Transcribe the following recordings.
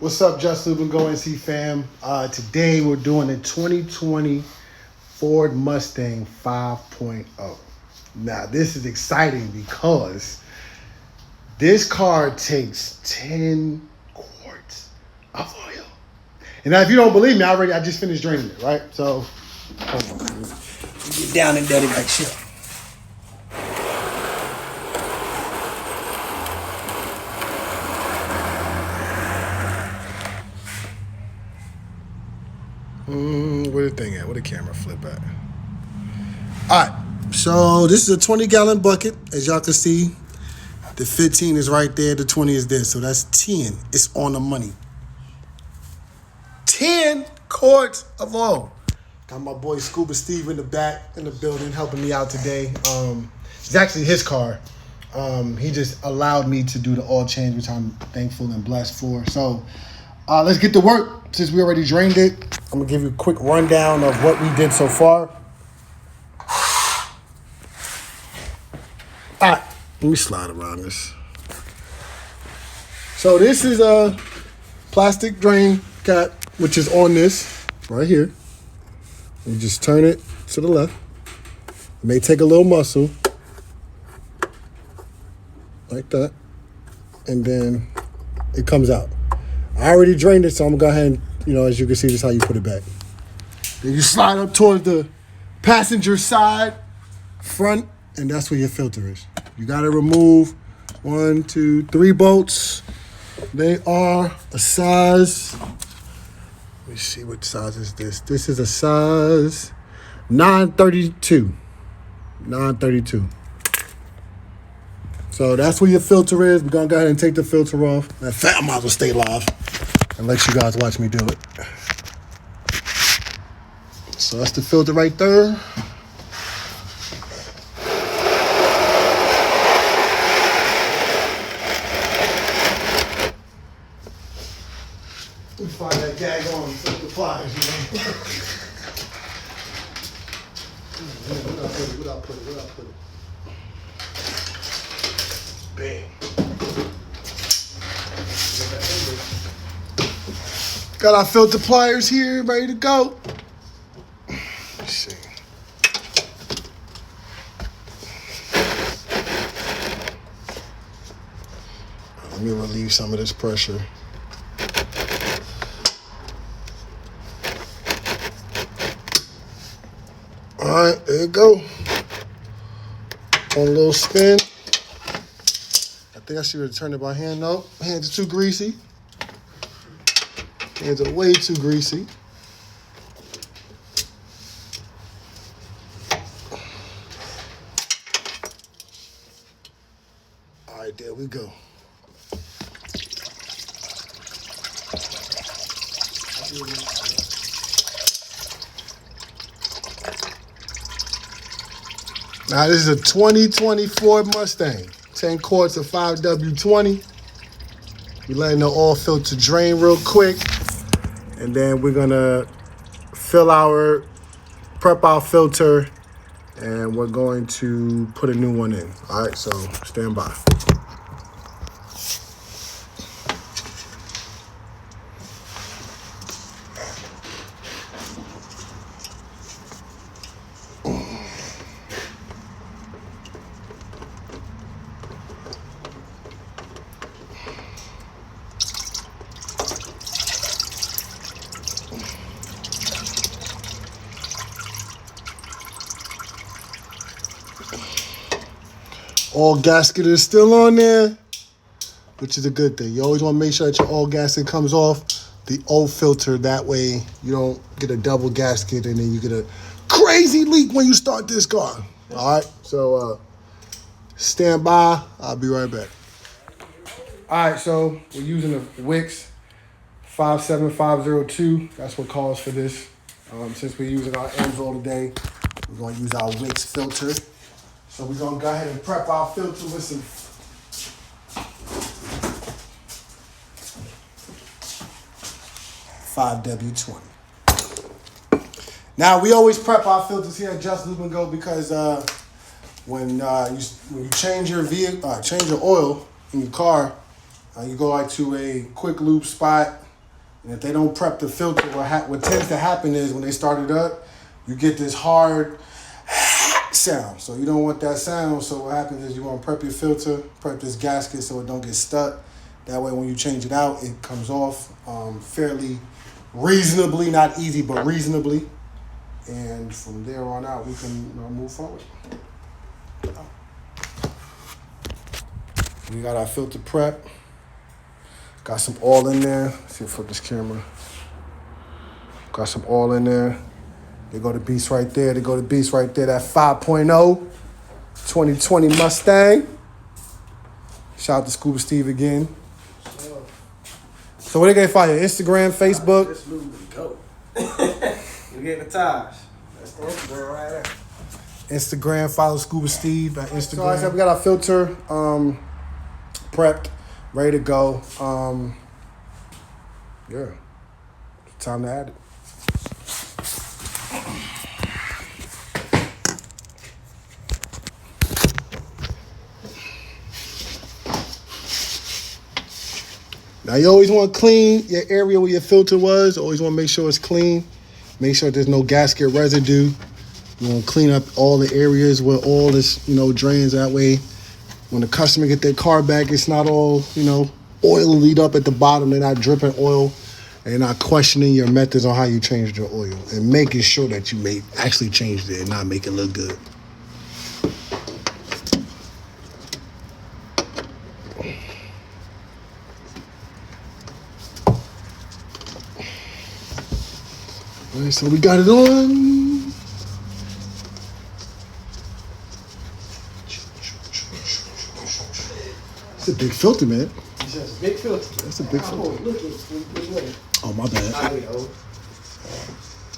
What's up, Just Lube and Go NC fam? Today we're doing a 2020 Ford Mustang 5.0. Now this is exciting because this car takes 10 quarts of oil. And now if you don't believe me, I just finished draining it, right? So, hold on. Get down and dirty like shit. Where the thing at? Where the camera flip at? All right, so this is a 20-gallon bucket. As y'all can see, the 15 is right there, the 20 is there. So that's 10. It's on the money. 10 quarts of oil. Got my boy Scuba Steve in the back in the building helping me out today. It's actually his car. He just allowed me to do the oil change, which I'm thankful and blessed for. So let's get to work. Since we already drained it, I'm gonna give you a quick rundown of what we did so far. All right, let me slide around this. So this is a plastic drain cap, which is on this right here. You just turn it to the left. It may take a little muscle, like that, and then it comes out. I already drained it, so I'm gonna go ahead and, as you can see, this is how you put it back. Then you slide up towards the passenger side, front, and that's where your filter is. You gotta remove 1, 2, 3 bolts. They are a size, let me see what size is this. This is a size 932. 932. So that's where your filter is. We're gonna go ahead and take the filter off. In fact, I might as well stay live and let you guys watch me do it. So that's the filter right there. We find that gag on the pliers, Where I put it? Bam. Got our filter pliers here, ready to go. Let's see. Let me relieve some of this pressure. All right, there you go. On a little spin. I think I should have turned it by hand. No, hands are too greasy. Hands are way too greasy. All right, there we go. Now this is a 2020 Ford Mustang. 10 quarts of 5W20. We're letting the oil filter drain real quick. And then we're gonna prep our filter, and we're going to put a new one in. All right, so stand by. Oil gasket is still on there, which is a good thing. You always want to make sure that your oil gasket comes off the old filter. That way you don't get a double gasket and then you get a crazy leak when you start this car. All right, so stand by. I'll be right back. All right, so we're using a Wix 57502. That's what calls for this. Since we're using our Amsoil today, we're going to use our Wix filter. So we're going to go ahead and prep our filter with some (5W20). Now, we always prep our filters here at Just Lube and Go because when you change your vehicle, change your oil in your car, you go out to a quick lube spot And if they don't prep the filter, what tends to happen is when they start it up, you get this hard sound. So you don't want that sound. So what happens is you want to prep your filter, prep this gasket so it don't get stuck. That way when you change it out, it comes off fairly reasonably, not easy, but reasonably. And from there on out, we can move forward. We got our filter prep. Got some oil in there. Let's see if I flip this camera. Got some oil in there. They go to beast right there. They go to beast right there. That 5.0 2020 Mustang. Shout out to Scuba Steve again. So where they gonna find you? Instagram, Facebook? This Lube and go. You get the ties. That's the Instagram right there. Instagram, follow Scuba Steve at Instagram. So like I said, we got our filter prepped, ready to go. Yeah, time to add it. Now you always want to clean your area where your filter was. Always want to make sure it's clean. Make sure there's no gasket residue. You want to clean up all the areas where all this, drains. That way, when the customer get their car back, it's not all, oil lead up at the bottom. They're not dripping oil. And you're not questioning your methods on how you changed your oil. And making sure that you actually changed it and not make it look good. All right, so we got it on. It's a big filter, man. It's just a big filter. That's a big filter. Look at Oh, my bad.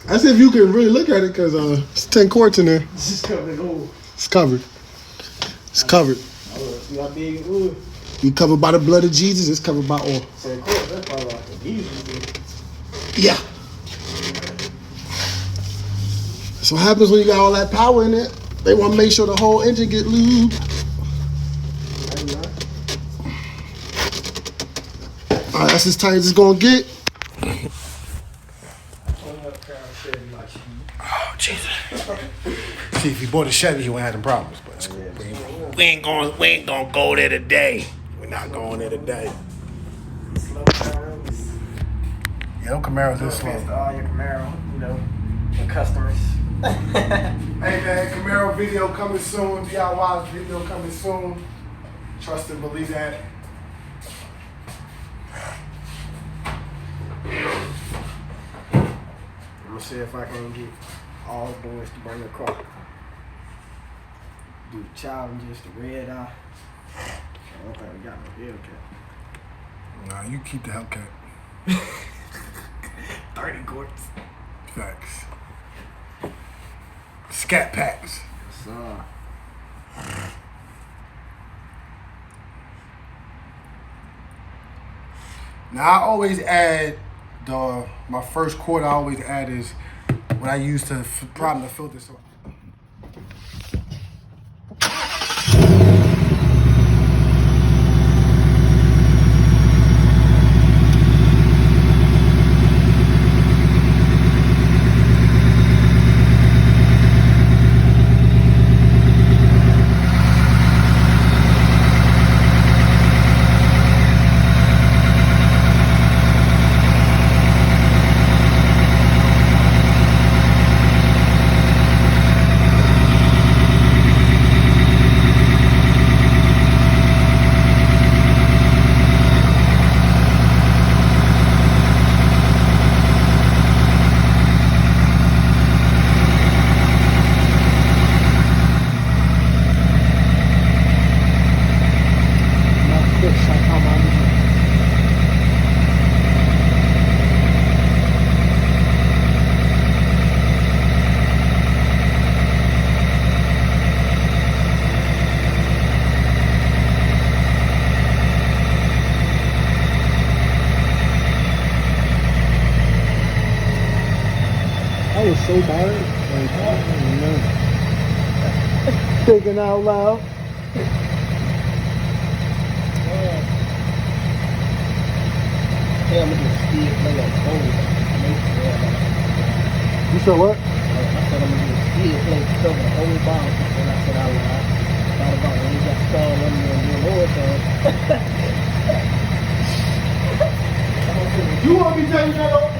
I said if you can really look at it, because it's 10 quarts in there. This is covered gold. It's covered. It's covered. See how big it was? You covered by the blood of Jesus. It's covered by oil. 10 quarts, that's probably like a diesel. Yeah. That's what happens when you got all that power in it. They want to make sure the whole engine get lubed. All right, that's as tight as it's going to get. Oh, Jesus. See, if you bought a Chevy, you wouldn't have them problems, but it's cool. We ain't gonna go there today. We're not going there today. Slow Camaros. Yeah, them Camaros is slow. All your Camaro, your customers. Hey man, Camaro video coming soon. DIY video coming soon. Trust and believe that. I'm gonna see if I can get all the boys to bring a car. Do the challenges, the red eye. I don't think we got no Hellcat. Nah, you keep the Hellcat. 30 quarts. Facts. Scat packs. So, now I always add my first quart. I always add is what I use to prime the filter. So. I was so tired. Thinking out loud. Tell me to still play on cold. You said what? I said I'm gonna do a still play cover the whole bomb. And I said I lied. Thought about when you got stalled on me and doing more things. You want me to tell you that?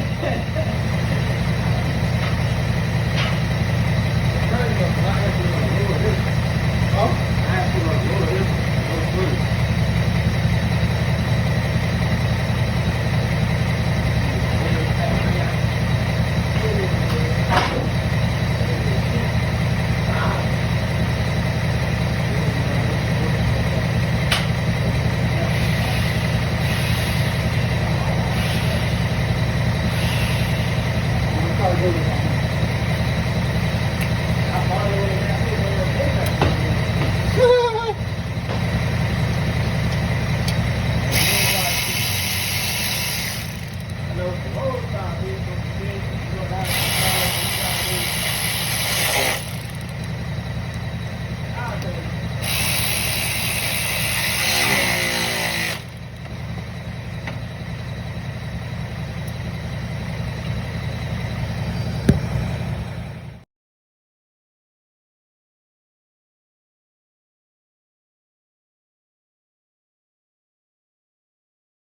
I know the whole time,